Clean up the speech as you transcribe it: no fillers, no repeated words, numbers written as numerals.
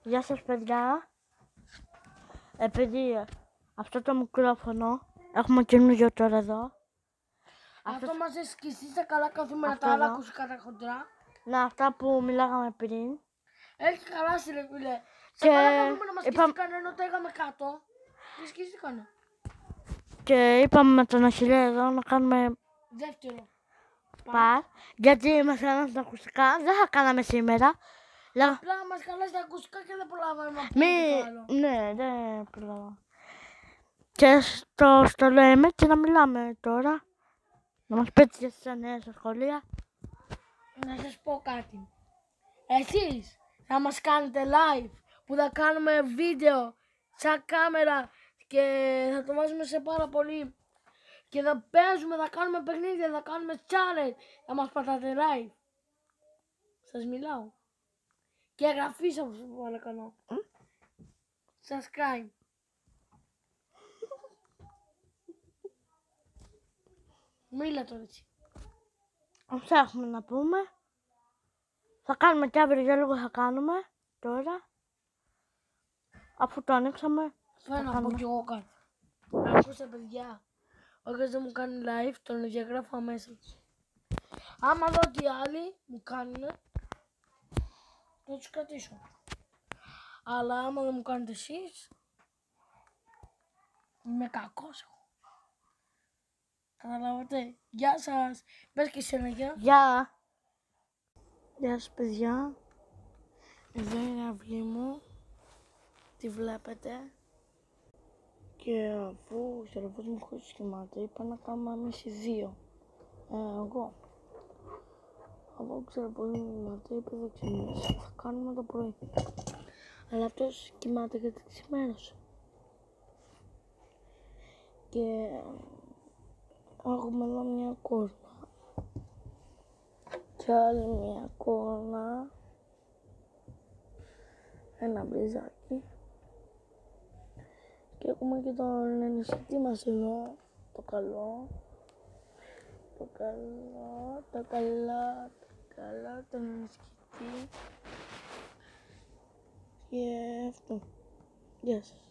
Γεια σας παιδιά. Επειδή αυτό το μικρόφωνο έχουμε καινούργιο τώρα εδώ. Αυτό μας έσκησε στα καλά καθούμενα, Αυτό τα άλλα εδώ. ακουστικά τα χοντρά. Ναι, αυτά που μιλάγαμε πριν. Έχει χαλάσει ρε φίλε. Στα Και καλά καθούμενα μας είπα- σκίστηκαν ενώ τα είχαμε κάτω. Τι σκίστηκανε. Και είπαμε με τον Αχιλλέα εδώ να κάνουμε Δεύτερο. παρ. Γιατί είμαστε ένα στα ακουστικά. Δεν θα κάναμε σήμερα. Απλά μας χαλάσει τα ακουστικά και δεν προλάβαμε να πούμε και το άλλο. Ναι, δεν προλάβαμε. Και στο λέμε και να μιλάμε τώρα. Να μας πείτε και στις νέες στα σχολεία. Να σας πω κάτι. Εσείς θα μας κάνετε live που θα κάνουμε βίντεο σαν κάμερα και θα το βάζουμε σε πάρα πολύ και θα παίζουμε, θα κάνουμε παιχνίδια, θα κάνουμε challenge, θα μας πατάτε live. Σας μιλάω. Και εγγραφή σας παρακαλώ. Subscribe. Μίλα τώρα έτσι. Αυτά έχουμε να πούμε. Θα κάνουμε και αύριο για λίγο θα κάνουμε τώρα. Αφού το ανοίξαμε. Θέλω να πω κι εγώ κάτι. Ακούστε παιδιά. Όποιος δεν μου κάνει live τον διαγράφω αμέσως. Άμα δω ότι οι άλλοι μου κάνουν, θα τους κρατήσω. Αλλά άμα δεν μου κάνετε εσείς, είμαι κακός εγώ. Καταλάβατε. Γεια σας. Πες και εσένα γεια. Γεια! Γεια σας παιδιά. Εδώ είναι η αυλή μου. Τη βλέπετε. Και αφού ο ξεροφός μου χωρίς σχημάται, είπα να κάνουμε εμείς οι δύο. Εγώ. Αφού ο ξεροφός μου κοιμάται, είπε θα ξυπνήσει. Θα κάνουμε το πρωί. Αλλά αυτός κοιμάται και δεν ξημέρωσε. Και έχουμε εδώ μια κόρνα. Και άλλη μια κόρνα. Ένα μπριζάκι. Και έχουμε και τον ενισχυτή μας εδώ. Το καλό. Τον ενισχυτή. Και αυτό. Γεια σας.